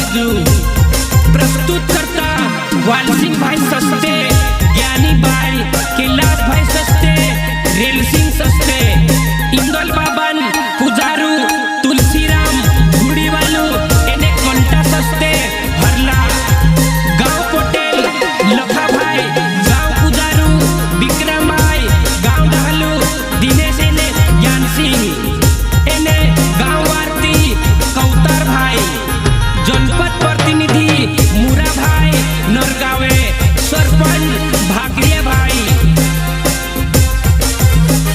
बाजू प्रस्तुत करता वालसिंह भाई सस्ते, ज्ञानी भाई, कैलाश भाई सस्ते, रेल सिंह सस्ते, इंदल बाबन पुजारू, तुलसीराम गुड़ीवालू एने कंटा सस्ते, हरला गांव पटेल, लखा भाई गांव पुजारू, विक्रम भाई गांव ढालू, दिनेश एने ज्ञान सिंह एने गांव आरती, कौतार भाई, जनपद प्रतिनिधि मुरा भाई नरगावे, सरपंच भागरिया भाई।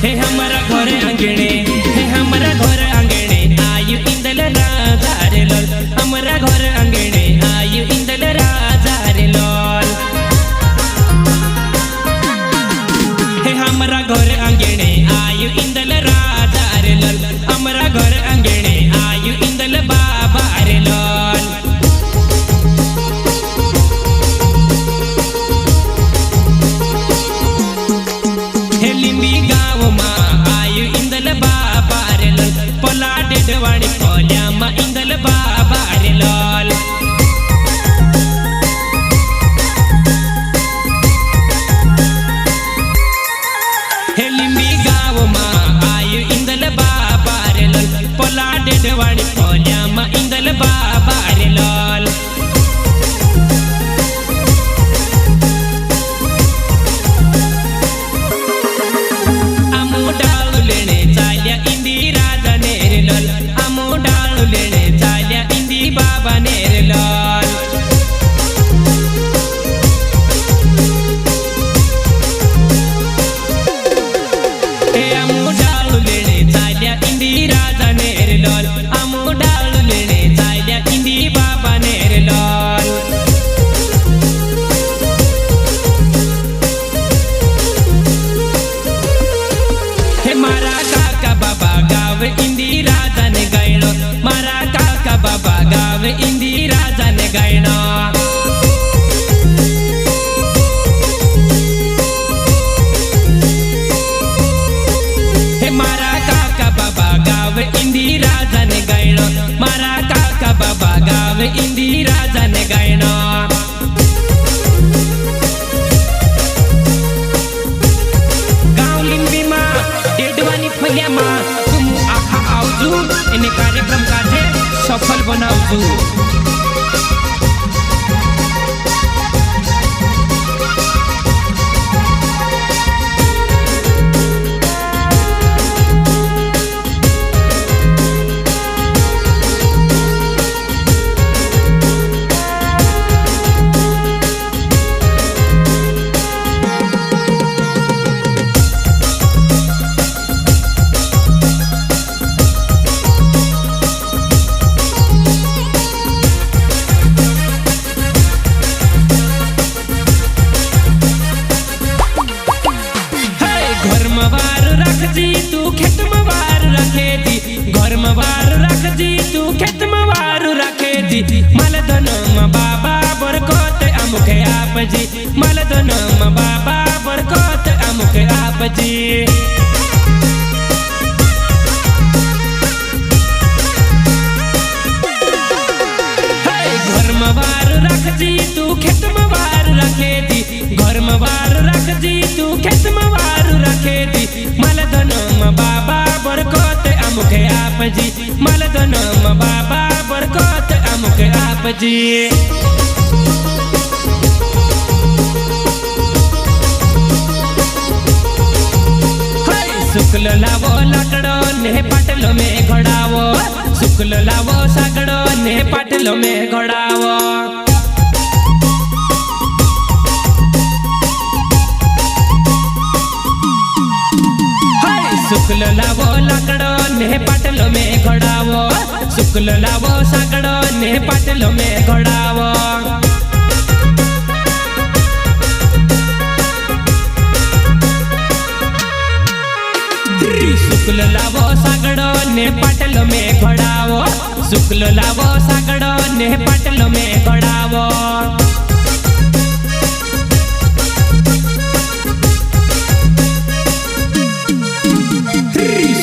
हे हमारा घर अंगणे, हे हमारा घर अंगणे आयु इंदल राजा रे लोल, हमारा घर अंगणे आयु इंदल राजा रे लोल। हे हमारा घर अंगणे आयु इंदल राजा रे लोल, हमारा घर अंगणे आयु इंदल बाबा रे लोल। हे लिंबी गाव मा आयु इंदल बाबा रे लोल, पला डेडवाणी पोल्या मा इंदल बाबा रे लोल। हे लिंबी गाव मा आयु इंदल बाबा रे लोल, पला डेडवाणी पोल्या मा इंदल बाबा रे लोल। कार्यक्रम काजे सफल बनावजू। मलदनम बाबा बरकत अमुखे आपजी, मलदनम बाबा बरकत अमुखे आपजी। घर में वार रख जी तू खेत में वार रखे दी, घर में वार रख जी तू खेत में वार रखे दी। मलदनम बाबा बरकत अमुखे आपजी, मलदनम बाबा बरकत अमुखे आपजी। शुक्ल लावो लाकड़ो ने पाटलो में घोड़ावो, शुक्ल लावो साकड़ो ने पाटलो में घोड़ावो। शुक्ल लावो लाकड़ो ने पाटलो में घोड़ावो, शुक्ल लावो साकड़ो ने पाटलो में घोड़ावो। शुक्ल लावो सागड़ो ने पाटलो में घोड़ावो, शुक्ल लावो सागड़ो ने पाटलो में घोड़ावो।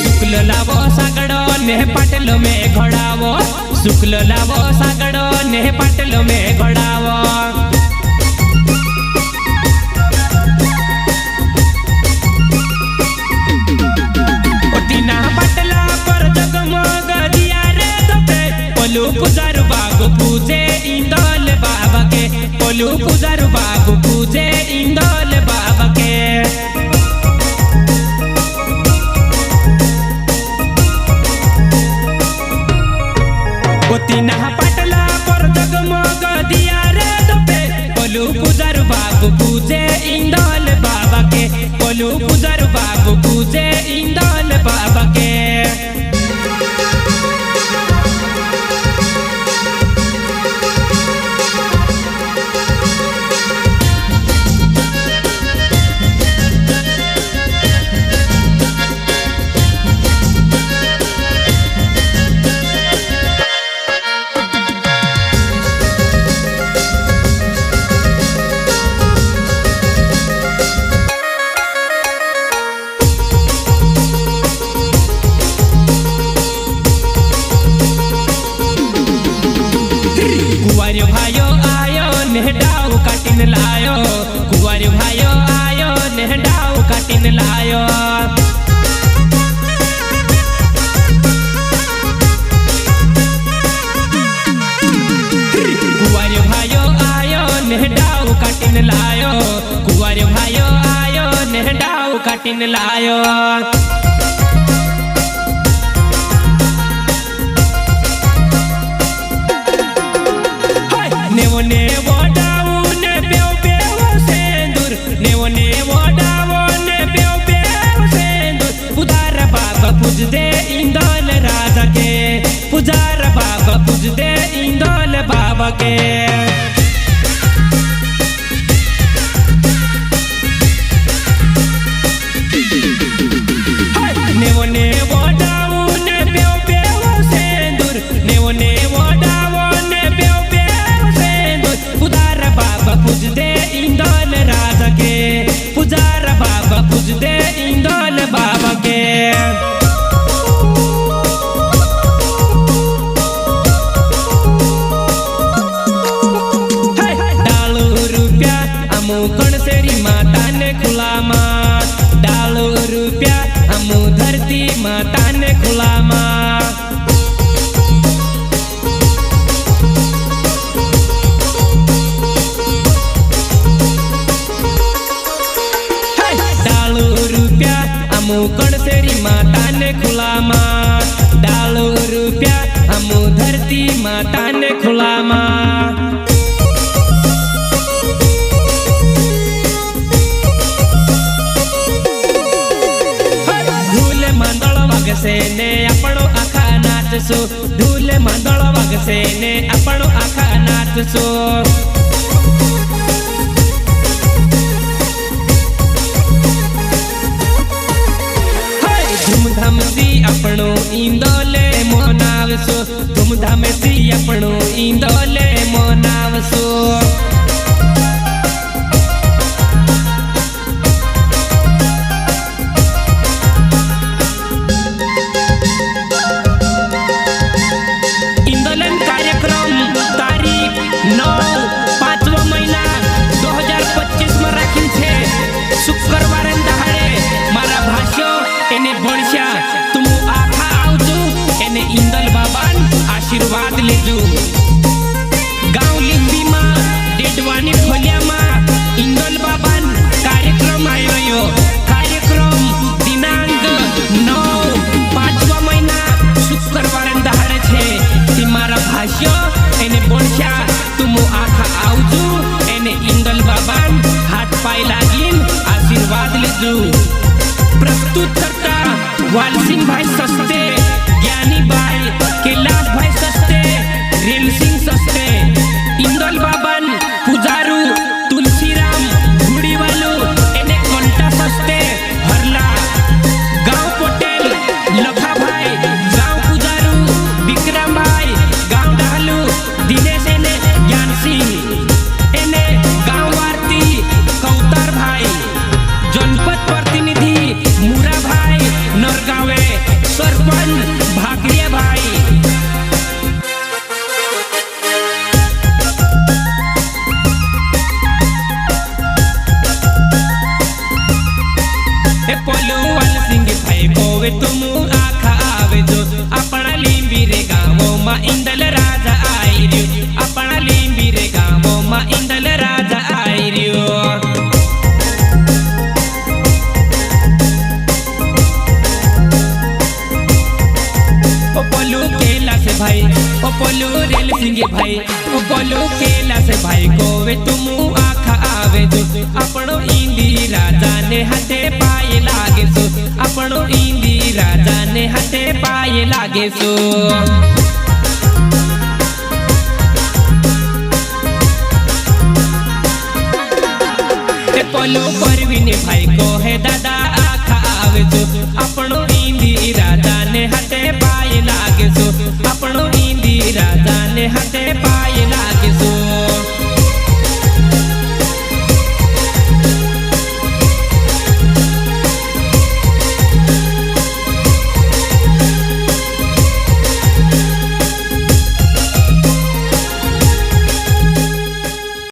शुक्ल लावो सागड़ो ने पाटलो में घोड़ावो, शुक्ल लावो सागड़ो ने पाटल में घोड़ावो पाटला पर जगमग दिया रे दपे पोलू पुजारू बागु पूजे इंदौल बाबा के पोलू पुजारू बागु पूजे इंदौल बाबा के तीना पाटला पर जगमग दिया रे दपे पोलू पुजारू बागु पूजे इंदौल बाबा के पोलू पुजारू बागु पूजे इंदौल बाबा के भाइयों आयो नेहडाऊ काटिन लायो कुंवर भाइयों आयो नेहडाऊ काटिन लायो कुंवर भाइयों आयो नेहडाऊ काटिन लायो कुंवर भाइयों आयो नेहडाऊ काटिन लायो नेवो नेवो डावो ने बेव बेव सेंदूर नेवो नेवो डावो ने बेव बेव सेंदूर पुजार बाबा पूज दे इंदौल राजा के पुजार बाबा पूज दे इंदौल बाबा के नेवो नेवो डावो ने बेव बेव सेंदूर नेवो नेवो डावो ने बेव पुजार बाबा पूज दे इंदौल राजा के पुजार बाबा पूज दे इंदौल बाबा के डालो रुपया अमु कणसेरी माता ने खुलामा डालो रुपया अमु धरती माता ने खुलामा अमु कणसेरी माता ने खुलामा डालो रुपया अमु धरती माता ने खुलामा धूल मांदल वागसे ने अपनो आखा नाचसो धूल मांदल वागसे ने अपनो आखा नाचसो धूमधाम सी अपनो इंदौले मोनावसो धूमधाम सी अपनो इंदौले मोनावसो इंदौलन कार्यक्रम तारीख 9/5 महीना 2025 में राखी छे शुक्रवार दहाड़े मारा भाष्य एने भणस्या तुम आखा आवजो एने इंदौल बाबान आशीर्वाद लेजो गांव लिंबी मा डेडवानी खोलिया मा इंदौल बाबान कार्यक्रम आयो कार्यक्रम दिनांक 9/5 महीना शुक्रवार दहाड़े छे ती मारा भाष्य एने भणस्या तुम आखा आवजो एने इंदौल बाबान हाथ पाय लागीन आशीर्वाद लेजो प्रस्तुत करता वालसिंह भाई सस्ते ज्ञानी भाई कैलाश भाई सस्ते रेल सिंह सस्ते इंदौल बाबन पुजारू तुलसीराम गुड़ी वालू एने कंटा सस्ते हरला गांव पटेल लखा भाई गांव पुजारू विक्रम भाई गांव डालू दिनेश एने ज्ञान सिंह एने गांव वार्ती कौतर भाई जनपद प्रतिनिधि मुरा भाई नरगावे सरपंच भागरिया भाई तुम आखा आवे जो अपना लींबी रे गाँव माँ इंदल राजा आई रियो अपना लींबी रे गाँव माँ इंदल राजा आई रियो पोलू केला से भाई ओ पोलू रेल सिंह भाई ओ पोलू केला से भाई कोवे तुम आखा आवे जो अपनो इंदी राजा ने हाथे पाए लागे सो अपनो इंदी राजा ने हाथे पाए लागे सो पोलू परवीन भाई को है दादा आखा आवे जो अपनो इंदी